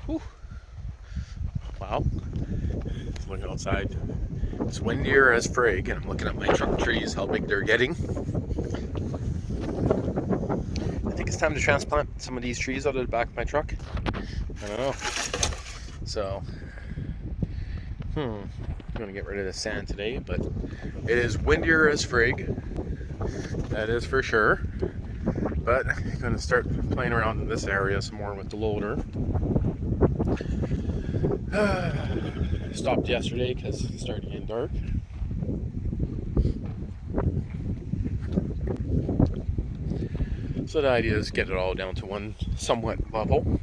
Whew. Wow. Looking outside. It's windier as frig, and I'm looking at my truck trees, how big they're getting. I think it's time to transplant some of these trees out of the back of my truck. I don't know. So, I'm gonna get rid of the sand today, but it is windier as frig. That is for sure. But I'm gonna start playing around in this area some more with the loader. Stopped yesterday because it started getting dark. So the idea is get it all down to one somewhat level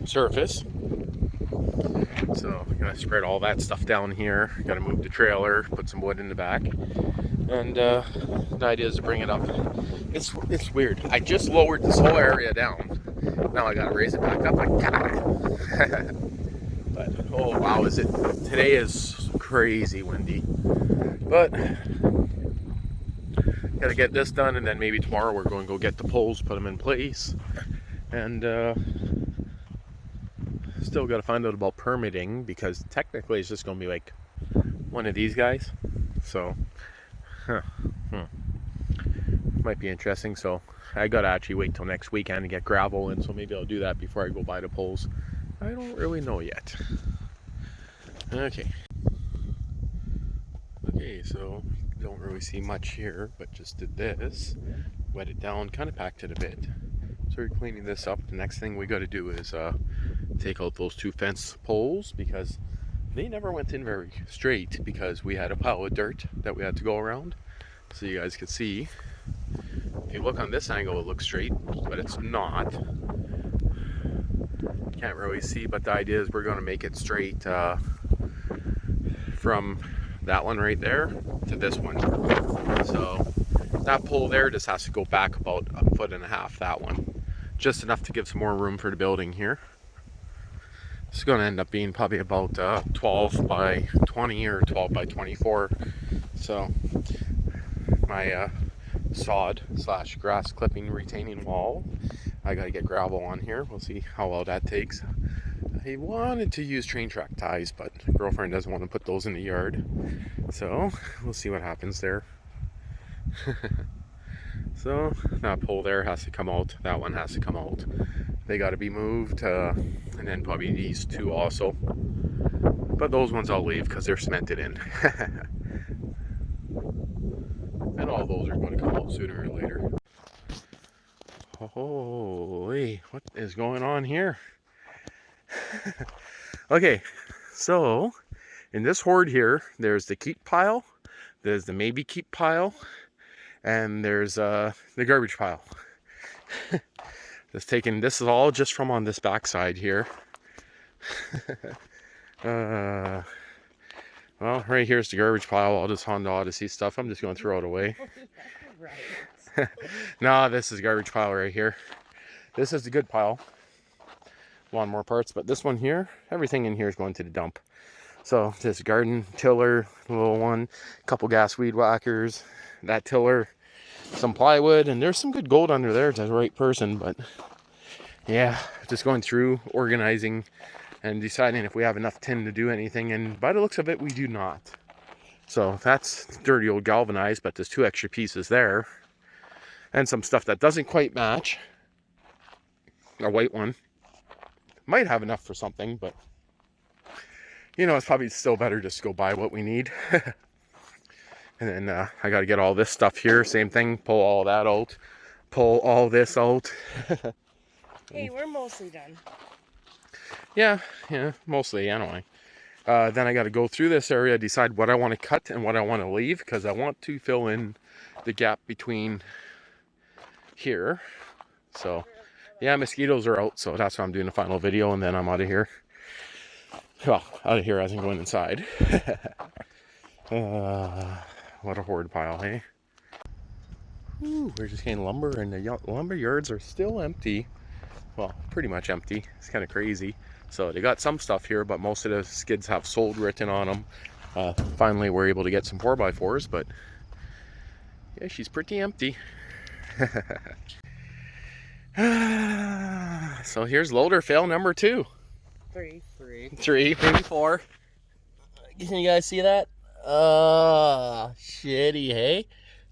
surface. So I'm gonna spread all that stuff down here. Gotta move the trailer, put some wood in the back, and the idea is to bring it up. It's weird. I just lowered this whole area down. Now I gotta raise it back up. Like, but oh wow, is it? Today is crazy windy. But gotta get this done, and then maybe tomorrow we're going to go get the poles, put them in place, and still got to find out about permitting, because technically it's just going to be like one of these guys. So might be interesting. So I got to actually wait till next weekend to get gravel in, so maybe I'll do that before I go buy the poles. I don't really know yet. Okay, so don't really see much here, but just did this, wet it down, kind of packed it a bit. So we're cleaning this up. The next thing we got to do is take out those two fence poles, because they never went in very straight, because we had a pile of dirt that we had to go around. So you guys can see, if you look on this angle it looks straight, but it's not. Can't really see, but the idea is we're going to make it straight from that one right there to this one. So that pole there just has to go back about 1.5 feet, that one. Just enough to give some more room for the building here. It's going to end up being probably about 12 by 20 or 12 by 24. So my sod / grass clipping retaining wall, I got to get gravel on here. We'll see how well that takes. I wanted to use train track ties, but girlfriend doesn't want to put those in the yard. So we'll see what happens there. So that pole there has to come out. That one has to come out. They got to be moved, and then probably these two also. But those ones I'll leave because they're cemented in. And all those are going to come out sooner or later. Holy, what is going on here? Okay, so in this hoard here, there's the keep pile, there's the maybe keep pile, and there's the garbage pile. This is all just from on this back side here. Well, right here's the garbage pile, all this Honda Odyssey stuff. I'm just going to throw it away. No, this is garbage pile right here. This is the good pile. Lawnmower parts, but this one here, everything in here is going to the dump. So this garden tiller, little one, couple gas weed whackers, that tiller, some plywood, and there's some good gold under there to the right person. But yeah, just going through, organizing, and deciding if we have enough tin to do anything, and by the looks of it, we do not. So that's dirty old galvanized, but there's 2 extra pieces there, and some stuff that doesn't quite match. A white one. Might have enough for something, but you know, it's probably still better just to go buy what we need. And then I got to get all this stuff here. Same thing, pull all that out, pull all this out. Hey, we're mostly done. Yeah, mostly anyway. Then I got to go through this area, decide what I want to cut and what I want to leave, because I want to fill in the gap between here. So yeah, mosquitoes are out, so that's why I'm doing the final video, and then I'm out of here. Well, out of here as in going inside. What a hoard pile, hey? Ooh, we're just getting lumber, and the lumber yards are still empty. Well, pretty much empty. It's kind of crazy. So they got some stuff here, but most of the skids have sold written on them. Finally, we're able to get some 4x4s, but yeah, she's pretty empty. So here's loader fail number 2. 3. 3, maybe 4. Can you guys see that? Shitty, hey?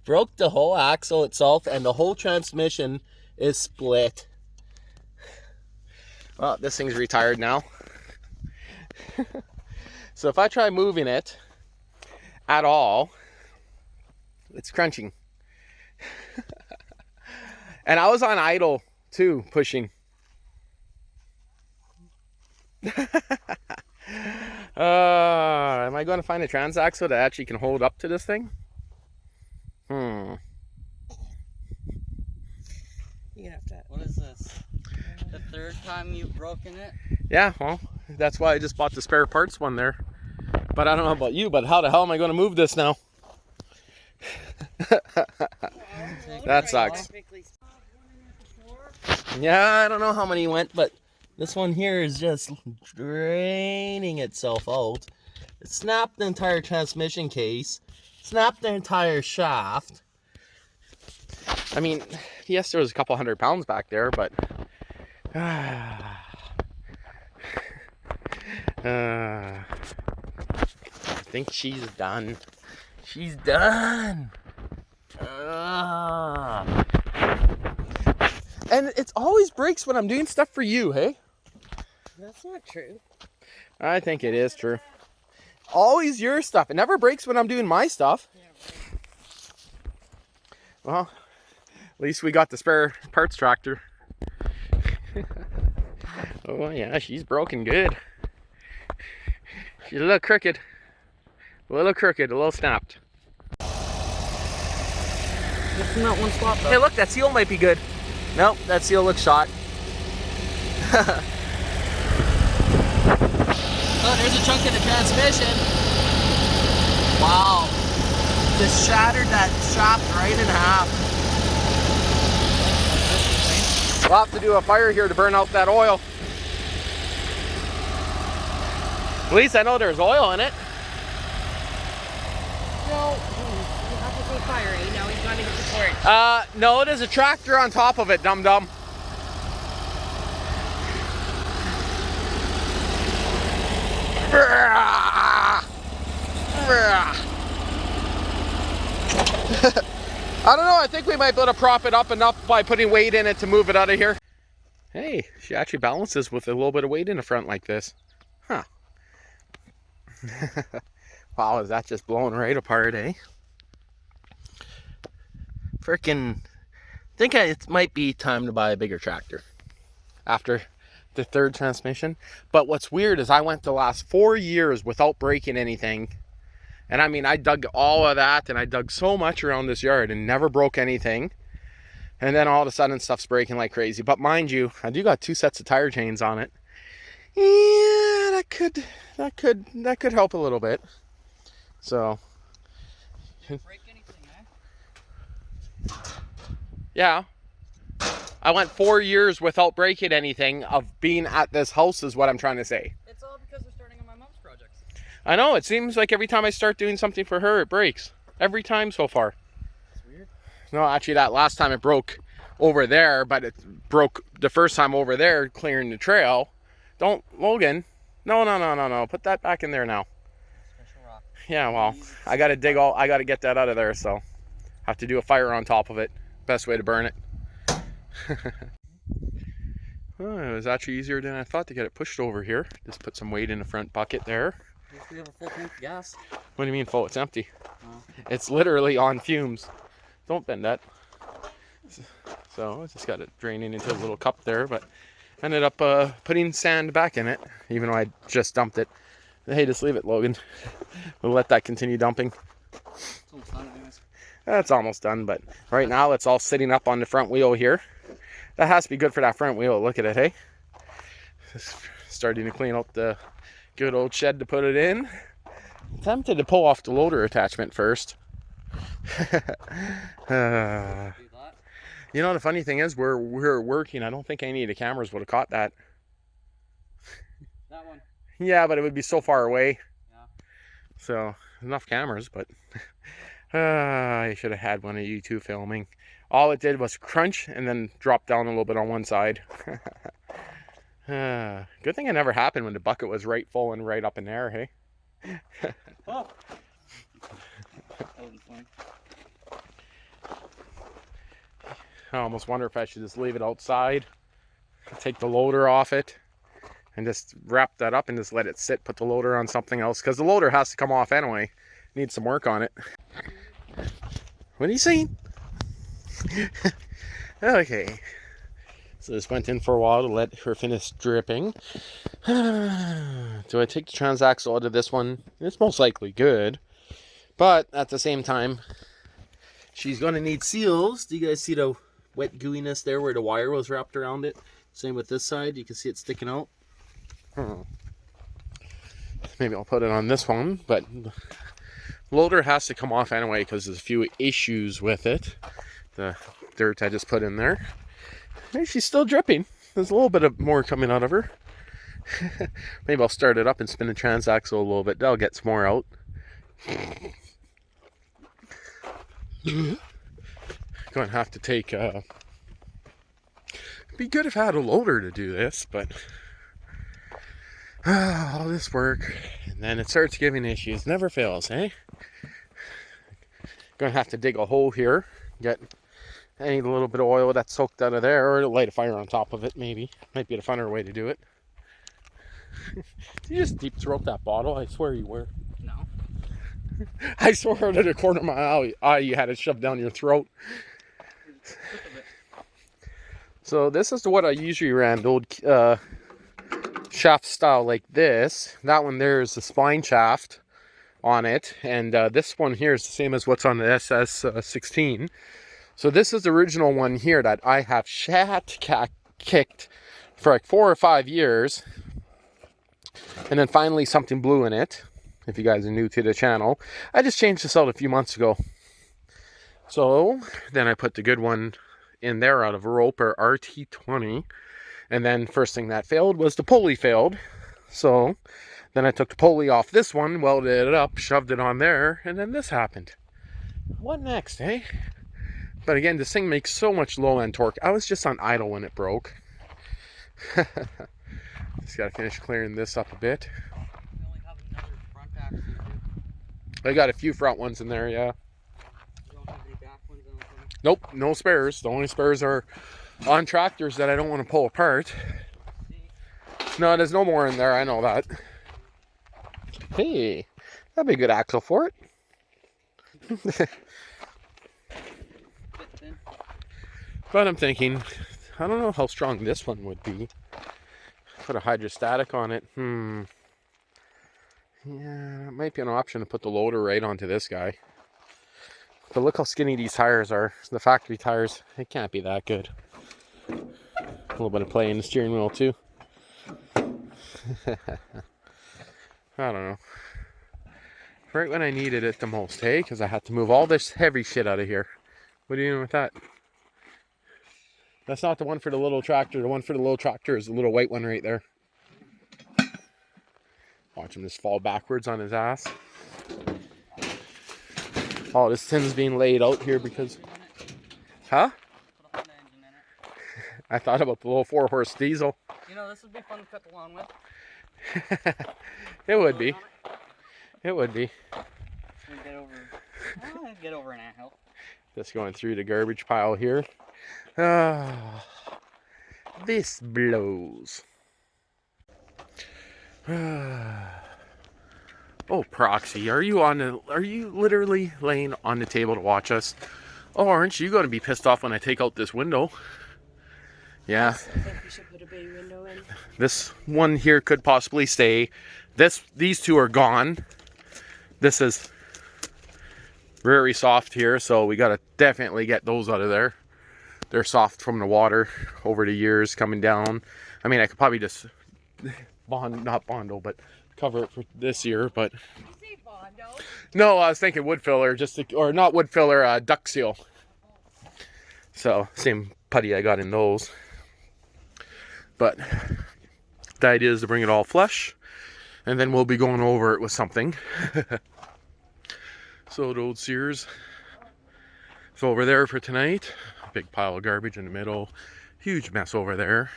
Broke the whole axle itself and the whole transmission is split. Well, this thing's retired now. So if I try moving it at all, it's crunching. And I was on idle too, pushing. Am I going to find a transaxle that actually can hold up to this thing? You have to. What is this? The 3rd time you've broken it? Yeah, well, that's why I just bought the spare parts one there. But I don't know about you, but how the hell am I going to move this now? That sucks. Yeah, I don't know how many went, but this one here is just draining itself out. It snapped the entire transmission case, snapped the entire shaft. I mean, yes, there was a couple 100 pounds back there, but I think she's done. She's done. And it always breaks when I'm doing stuff for you, hey? That's not true. I think it is true. Always your stuff. It never breaks when I'm doing my stuff. Yeah, right. Well, at least we got the spare parts tractor. Oh yeah, she's broken good. She's a little crooked. A little snapped. Just in that one spot though. Hey look, that seal might be good. Nope, that seal looks shot. Oh, there's a chunk of the transmission. Wow. Just shattered that shaft right in half. We'll have to do a fire here to burn out that oil. At least I know there's oil in it. No, you have to say fire, eh? Now he's gonna get the torch. No, there's a tractor on top of it, dum-dum. I don't know, I think we might be able to prop it up enough by putting weight in it to move it out of here. Hey, she actually balances with a little bit of weight in the front like this. Huh. Wow, is that just blowing right apart, eh? Frickin', think it might be time to buy a bigger tractor after the 3rd transmission. But what's weird is I went the last 4 years without breaking anything. And I mean, I dug all of that and I dug so much around this yard and never broke anything. And then all of a sudden stuff's breaking like crazy. But mind you, I do got 2 sets of tire chains on it. Yeah, that could help a little bit. So Break anything, eh? yeah. I went 4 years without breaking anything of being at this house is what I'm trying to say. It's all because we're starting on my mom's projects. I know, it seems like every time I start doing something for her, it breaks. Every time so far. That's weird. No, actually that last time it broke over there, but it broke the first time over there clearing the trail. Don't, Logan. No. Put that back in there now. Special rock. Yeah, well, I gotta get that out of there, so have to do a fire on top of it. Best way to burn it. Well, it was actually easier than I thought to get it pushed over here. Just put some weight in the front bucket there. At least we have a full tank of gas. What do you mean full? It's empty. Oh. It's literally on fumes. Don't bend that. So I just got it draining into a little cup there, but ended up putting sand back in it, even though I just dumped it. Hey, just leave it, Logan. We'll let that continue dumping. It's almost done anyways. That's almost done, but right now it's all sitting up on the front wheel here. That has to be good for that front wheel. Look at it, hey? Just starting to clean out the good old shed to put it in. I'm tempted to pull off the loader attachment first. Do that. You know, the funny thing is, we're working. I don't think any of the cameras would have caught that. That one. Yeah, but it would be so far away. Yeah. So, enough cameras, but I should have had one of you two filming. All it did was crunch and then drop down a little bit on one side. Good thing it never happened when the bucket was right full and right up in there, hey? Oh. That was fun. I almost wonder if I should just leave it outside, take the loader off it, and just wrap that up and just let it sit, put the loader on something else, because the loader has to come off anyway. Needs some work on it. What are you saying? Okay. So this went in for a while to let her finish dripping. Do I take the Transaxle out of this one? It's most likely good. But at the same time, she's going to need seals. Do you guys see the wet gooiness there where the wire was wrapped around it? Same with this side. You can see it sticking out. Maybe I'll put it on this one. But the loader has to come off anyway because there's a few issues with it. The dirt I just put in there. Hey, she's still dripping. There's a little bit of more coming out of her. Maybe I'll start it up and spin the Transaxle a little bit. That'll get some more out. Going to have to take it'd be good if I had a loader to do this, but all this work and then it starts giving issues. Never fails, eh? Going to have to dig a hole here, get any little bit of oil that's soaked out of there, or light a fire on top of it. Maybe might be a funner way to do it. Did you just deep throat that bottle? I swear you were. No. I swear out of the corner of my eye you had it shoved down your throat. So this is what I usually ran, the old shaft style like this. That one there is the spline shaft on it, and this one here is the same as what's on the SS16. So this is the original one here that I have kicked for like 4 or 5 years, and then finally something blew in it. If you guys are new to the channel, I just changed this out a few months ago. So then I put the good one in there out of a Roper RT20, and then first thing that failed was the pulley failed. So then I took the pulley off this one, welded it up, shoved it on there, and then this happened. What next, eh? But again, this thing makes so much low end torque. I was just on idle when it broke. Just gotta finish clearing this up a bit. We only have another front axle too. I got a few front ones in there, yeah. You don't have any back ones, I don't think. Nope, no spares. The only spares are on tractors that I don't want to pull apart. No, there's no more in there, I know that. Hey, that'd be a good axle for it. But I'm thinking, I don't know how strong this one would be. Put a hydrostatic on it. Yeah, it might be an option to put the loader right onto this guy. But look how skinny these tires are. The factory tires, they can't be that good. A little bit of play in the steering wheel too. I don't know. Right when I needed it the most, hey? Because I had to move all this heavy shit out of here. What are you doing with that? That's not the one for the little tractor. The one for the little tractor is the little white one right there. Watch him just fall backwards on his ass. All this tin's being laid out here because... Huh? I thought about the little 4-horse diesel. You know, this would be fun to cut the lawn with. It would be. It would be. Get over an anthill. Just going through the garbage pile here. This blows. Oh, Proxy, are you literally laying on the table to watch us? Oh, aren't you going to be pissed off when I take out this window? Yeah. I think we should put a bay window in. This one here could possibly stay. These two are gone. This is very soft here, so we got to definitely get those out of there. They're soft from the water over the years coming down. I mean, I could probably just not Bondo, but cover it for this year. But Did you say Bondo? no, I was thinking wood filler, or not wood filler, duck seal. So same putty I got in those. But the idea is to bring it all flush, and then we'll be going over it with something. So the old Sears is over there for tonight. big pile of garbage in the middle. Huge mess over there.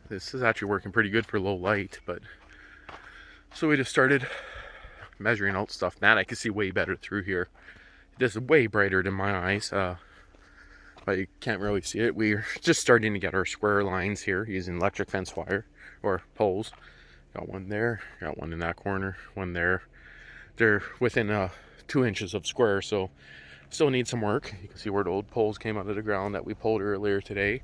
This is actually working pretty good for low light, but so we just started measuring out stuff. Man, I can see way better through here. This is way brighter than my eyes, but you can't really see it. We're just starting to get our square lines here using electric fence wire or poles. Got one there, got one in that corner, one there. They're within 2 inches of square, so still need some work. You can see where the old poles came out of the ground that we pulled earlier today.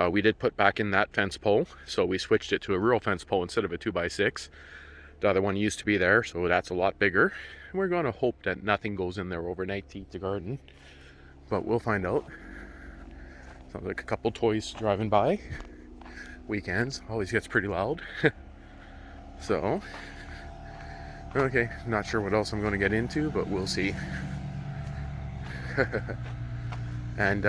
We did put back in that fence pole, so we switched it to a real fence pole instead of a 2x6. The other one used to be there, so that's a lot bigger. And we're going to hope that nothing goes in there overnight to eat the garden, but we'll find out. Sounds like a couple toys driving by. Weekends always gets pretty loud. So, okay, not sure what else I'm going to get into, but we'll see. And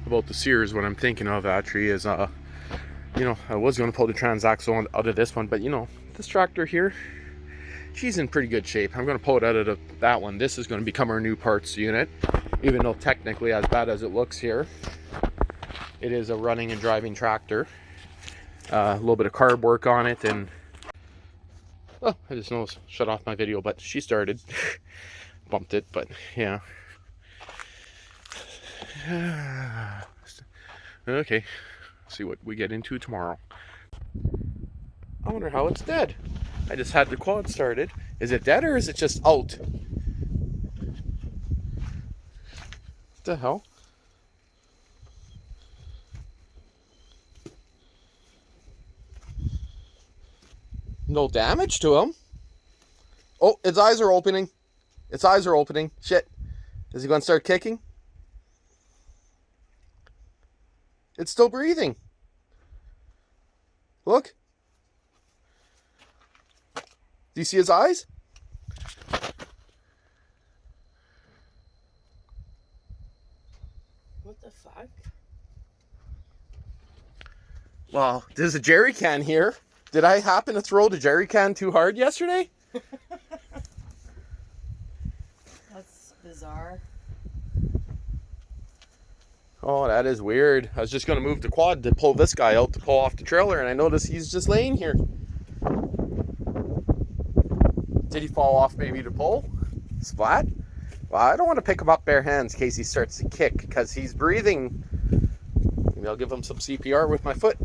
about the Sears, what I'm thinking of actually is, you know, I was going to pull the Transaxle out of this one, but you know, this tractor here, she's in pretty good shape. I'm going to pull it out of that one. This is going to become our new parts unit, even though technically, as bad as it looks here, it is a running and driving tractor. A little bit of carb work on it, and oh, I just almost shut off my video, but she started. Bumped it, but yeah. Okay, see what we get into tomorrow. I wonder how it's dead. I just had the quad started. Is it dead or is it just out? What the hell? No damage to him. Oh, its eyes are opening. Its eyes are opening. Shit. Is he going to start kicking? It's still breathing. Look. Do you see his eyes? What the fuck? Well, there's a jerry can here. Did I happen to throw the jerry can too hard yesterday? That's bizarre. Oh, that is weird. I was just going to move the quad to pull this guy out to pull off the trailer, and I noticed he's just laying here. Did he fall off maybe to pull? Splat? Well, I don't want to pick him up bare hands in case he starts to kick, because he's breathing. Maybe I'll give him some CPR with my foot.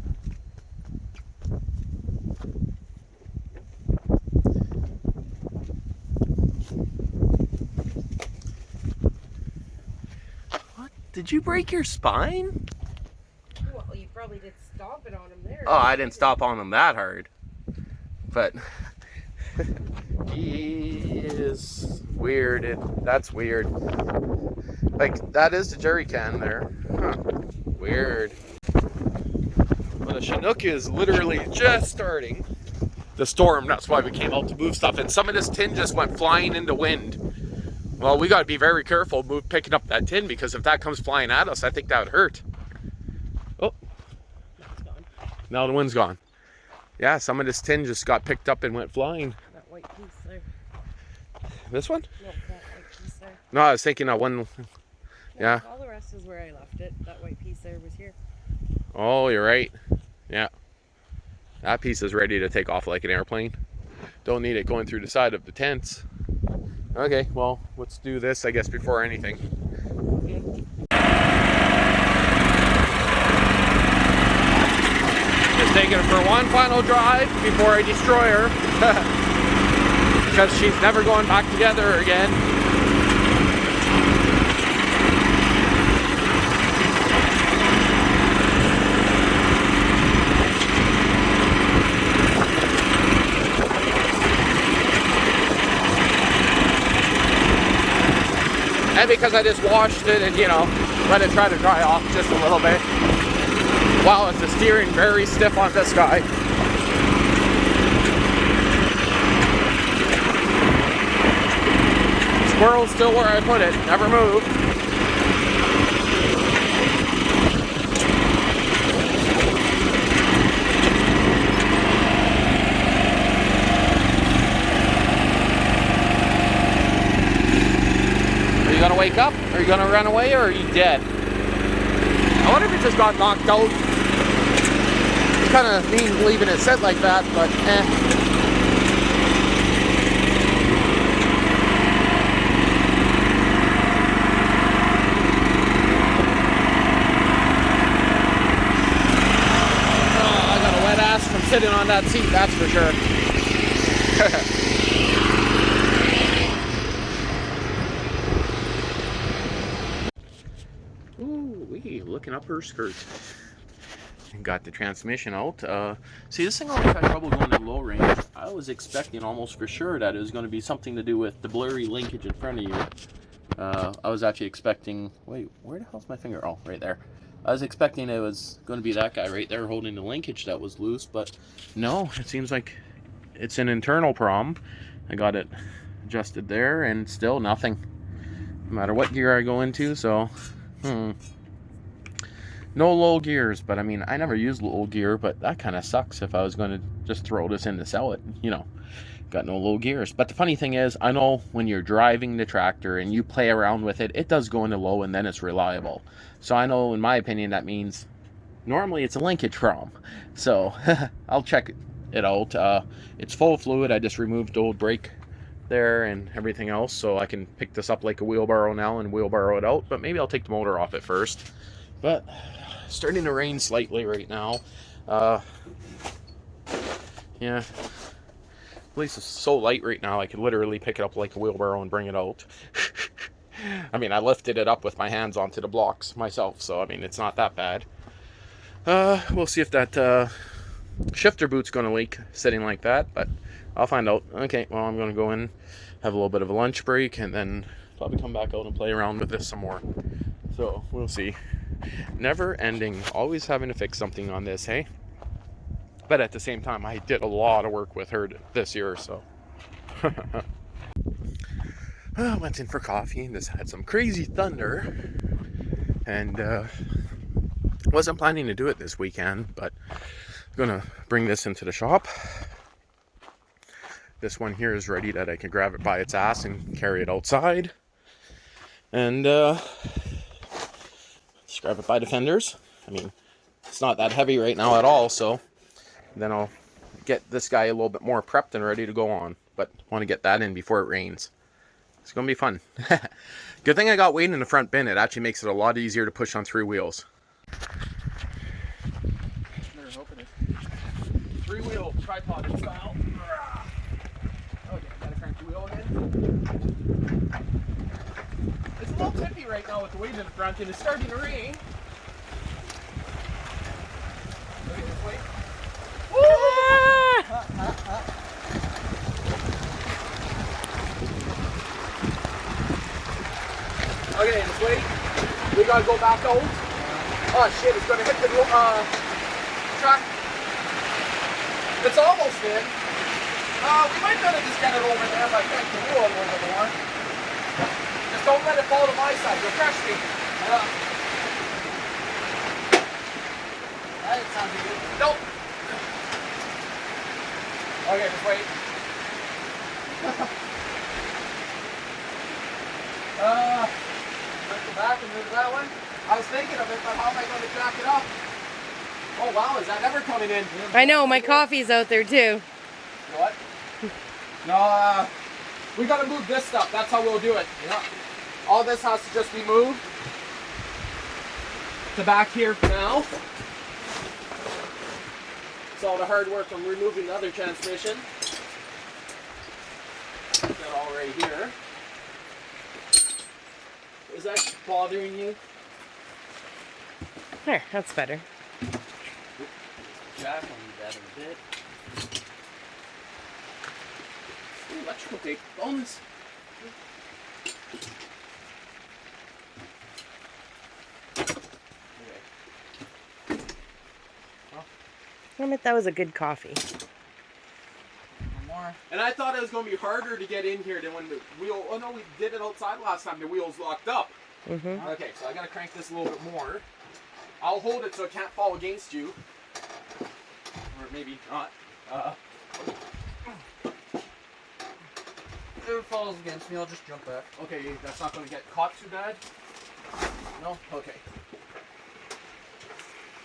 Did you break your spine? Well, you probably did stomp it on him there. Oh, I didn't stomp on him that hard. But he is weird. That's weird. Like, that is the jerry can there. Huh. Weird. Well, the Chinook is literally just starting the storm. That's why we came out to move stuff. And some of this tin just went flying in the wind. Well, we got to be very careful picking up that tin, because if that comes flying at us, I think that would hurt. Oh. It's gone. Now the wind's gone. Yeah, some of this tin just got picked up and went flying. That white piece there. This one? No, that white piece there. No, I was thinking that one. No, Yeah. all the rest is where I left it. That white piece there was here. Oh, you're right. Yeah. That piece is ready to take off like an airplane. Don't need it going through the side of the tents. Okay, well, let's do this, I guess, before anything. Okay. Just taking her for one final drive before I destroy her. Because she's never going back together again. And because I just washed it and, you know, let it try to dry off just a little bit. Wow, is the steering very stiff on this guy. Squirrel's still where I put it, never moved. Are you gonna run away or are you dead? I wonder if it just got knocked out. It's kind of mean leaving it set like that, but eh. From sitting on that seat, that's for sure. Ooh, looking up her skirt. Got the transmission out. See, this thing always had trouble going in low range. I was expecting almost for sure that it was going to be something to do with the blurry linkage in front of you. I was actually expecting... Wait, where the hell's my finger? Oh, right there. I was expecting it was going to be that guy right there holding the linkage that was loose, but no, it seems like it's an internal problem. I got it adjusted there and still nothing. No matter what gear I go into, so... No low gears, but I mean, I never use low gear, but that kind of sucks if I was going to just throw this in to sell it, you know. Got no low gears. But the funny thing is, I know when you're driving the tractor and you play around with it, it does go into low and then it's reliable. So I know, in my opinion, that means normally it's a linkage problem. So I'll check it out. It's full of fluid. I just removed the old brake there and everything else, so I can pick this up like a wheelbarrow now and wheelbarrow it out. But maybe I'll take the motor off it first. But starting to rain slightly right now. Yeah. At least it's so light right now, I could literally pick it up like a wheelbarrow and bring it out. I mean, I lifted it up with my hands onto the blocks myself, so I mean, it's not that bad. We'll see if that shifter boot's going to leak sitting like that, but I'll find out. Okay, well, I'm going to go in, have a little bit of a lunch break, and then probably come back out and play around with this some more. So, we'll see. Never ending, always having to fix something on this, hey? But at the same time, I did a lot of work with her this year, so. I went in for coffee and just had some crazy thunder. And wasn't planning to do it this weekend, but I'm gonna bring this into the shop. This one here is ready that I can grab it by its ass and carry it outside. And just grab it by the fenders. I mean, it's not that heavy right now at all, so then I'll get this guy a little bit more prepped and ready to go on. But I want to get that in before it rains. It's going to be fun. Good thing I got weight in the front bin. It actually makes it a lot easier to push on 3 wheels. Better hope it is. 3-wheel tripod style. Okay, gotta crank the wheel again. It's a little tippy right now with the weight in the front, and it's starting to rain. Look at this weight. Okay, this way. We gotta go back out. Oh shit, it's gonna hit the track. It's almost in. We might better just get it over there if I crank the wheel a little bit more. Just don't let it fall to my side. You'll crush me. That sounds good. Nope. Okay, just wait. Let's go back and move that one. I was thinking of it, but how am I going to jack it up? Oh wow, is that ever coming in? I know, my coffee's out there too. What? No, we got to move this stuff. That's how we'll do it. Yeah. All this has to just be moved to back here for now. It's all the hard work of removing the other transmission. Put that all right here. Is that bothering you? There, that's better. Jack, I'll need that in a bit. Ooh, electrical tape. Bonus. I admit that was a good coffee. More. And I thought it was going to be harder to get in here than when the wheel... Oh no, we did it outside last time. The wheels locked up. Mm-hmm. Okay, so I got to crank this a little bit more. I'll hold it so it can't fall against you. Or maybe not. If it falls against me, I'll just jump back. Okay, that's not going to get caught too bad. No? Okay.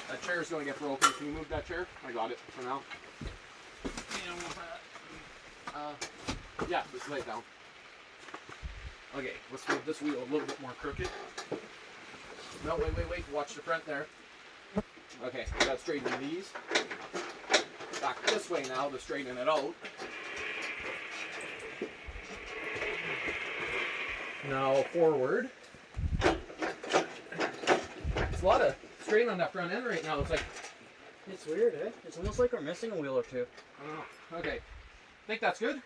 That chair is going to get broken. Can you move that chair? I got it for now. Yeah, just lay it down. Okay, let's move this wheel a little bit more crooked. No, wait. Watch the front there. Okay, we got to straighten these. Back this way now to straighten it out. Now forward. It's a lot of strain on that front end right now. It's like... It's weird, eh? It's almost like we're missing a wheel or two. Oh, okay. Think that's good?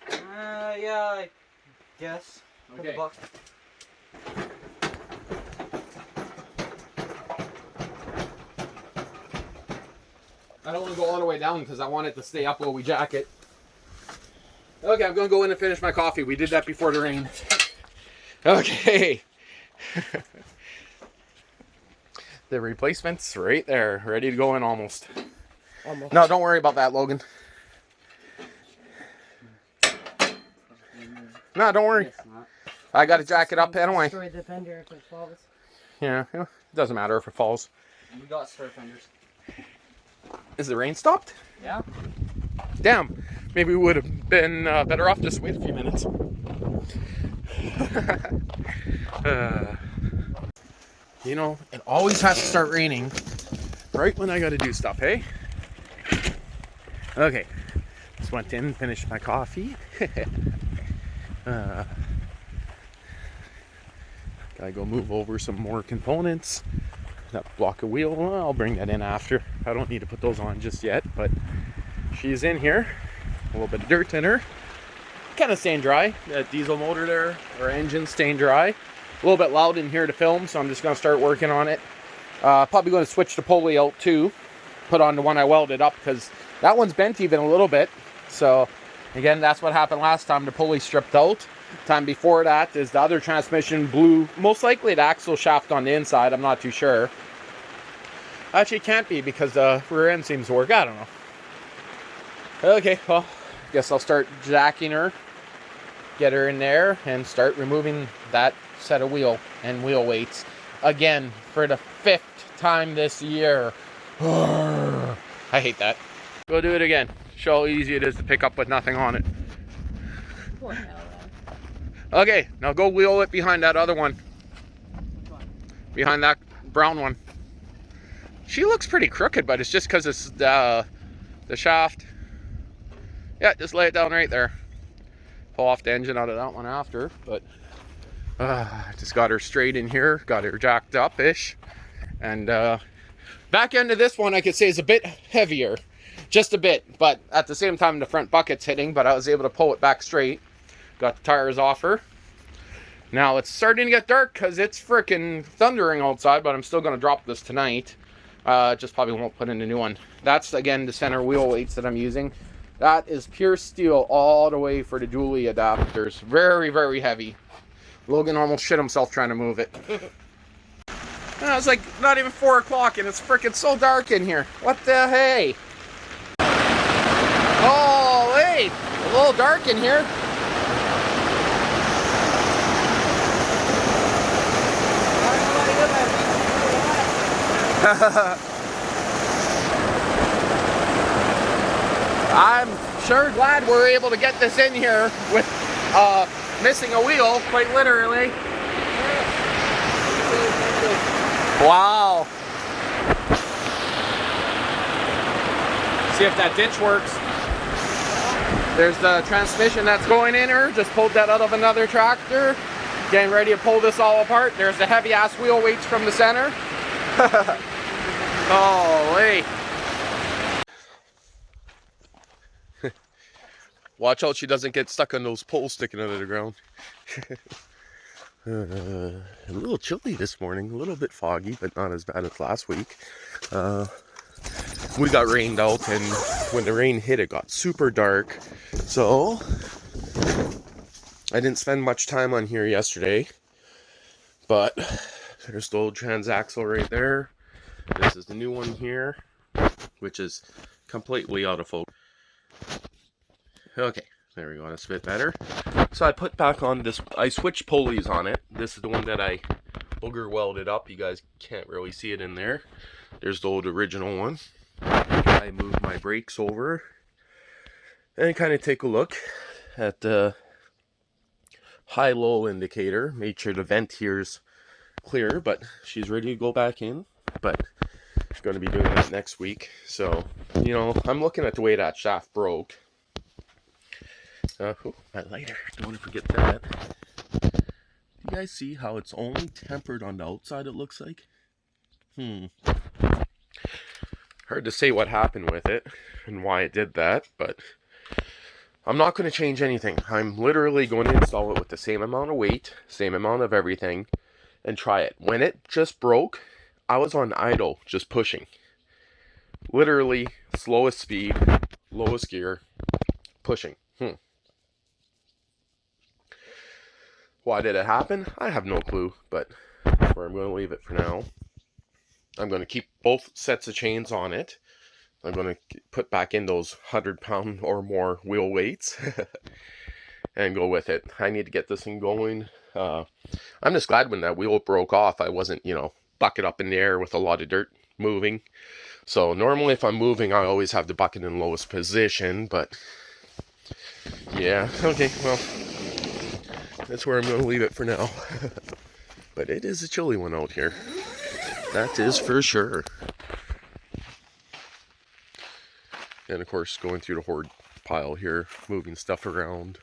Yeah, I guess. Okay. I don't want to go all the way down because I want it to stay up while we jack it. Okay, I'm going to go in and finish my coffee. We did that before the rain. Okay. The replacement's right there, ready to go in almost. No, don't worry about that, Logan. No, don't worry. I got to jack it up anyway. Destroy the fender if it falls. Yeah, it doesn't matter if it falls. We got spare fenders. Is the rain stopped? Yeah. Damn, maybe we would have been better off just wait a few minutes. You know, it always has to start raining right when I got to do stuff, hey? Okay, just went in, finished my coffee. Gotta go move over some more components. That block of wheel, well, I'll bring that in after. I don't need to put those on just yet, but she's in here. A little bit of dirt in her. Kind of staying dry. That diesel motor there, or engine staying dry. A little bit loud in here to film, so I'm just going to start working on it. Probably going to switch the pulley out too. Put on the one I welded up because that one's bent even a little bit. So again, that's what happened last time. The pulley stripped out. Time before that is the other transmission blew. Most likely the axle shaft on the inside. I'm not too sure. Actually, it can't be because the rear end seems to work. I don't know. Okay, well, guess I'll start jacking her. Get her in there and start removing that set of wheel and wheel weights again for the 5th time this year. I hate that. Go do it again. Show how easy it is to pick up with nothing on it. Poor hell. Okay, now go wheel it behind that other one. Behind that brown one. She looks pretty crooked, but it's just because it's the shaft. Yeah, just lay it down right there. Pull off the engine out of that one after, but just got her straight in here, got her jacked up-ish. And back end of this one I could say is a bit heavier, just a bit, but at the same time the front bucket's hitting, but I was able to pull it back straight. Got the tires off her. Now it's starting to get dark because it's freaking thundering outside, but I'm still going to drop this tonight. Just probably won't put in a new one. That's again the center wheel weights that I'm using. That is pure steel all the way for the dually adapters. Very, very heavy. Logan almost shit himself trying to move it. It's like not even 4 o'clock and it's freaking so dark in here. What the hey? Oh, wait. A little dark in here. I'm sure glad we're able to get this in here with missing a wheel, quite literally. Wow. See if that ditch works. There's the transmission that's going in her. Just pulled that out of another tractor. Getting ready to pull this all apart. There's the heavy ass wheel weights from the center. Holy. Watch out she doesn't get stuck on those poles sticking out of the ground. A little chilly this morning, a little bit foggy, but not as bad as last week. We got rained out, and when the rain hit, it got super dark. So I didn't spend much time on here yesterday, but there's the old Transaxle right there. This is the new one here, which is completely out of focus. Okay, there we go, that's a bit better. So I put back on this, I switched pulleys on it. This is the one that I booger welded up. You guys can't really see it in there. There's the old original one. I moved my brakes over and kind of take a look at the high-low indicator. Made sure the vent here's clear, but she's ready to go back in. But she's going to be doing that next week. So, you know, I'm looking at the way that shaft broke. Oh, my lighter. Don't want to forget that. You guys see how it's only tempered on the outside, it looks like? Hard to say what happened with it and why it did that, but I'm not going to change anything. I'm literally going to install it with the same amount of weight, same amount of everything, and try it. When it just broke, I was on idle, just pushing. Literally, slowest speed, lowest gear, pushing. Why did it happen? I have no clue, but that's where I'm going to leave it for now. I'm going to keep both sets of chains on it. I'm going to put back in those 100-pound or more wheel weights and go with it. I need to get this thing going. I'm just glad when that wheel broke off, I wasn't, you know, bucket up in the air with a lot of dirt moving. So normally if I'm moving, I always have the bucket in lowest position, but yeah, okay, well, that's where I'm going to leave it for now. But it is a chilly one out here. That is for sure. And of course, going through the hoard pile here, moving stuff around.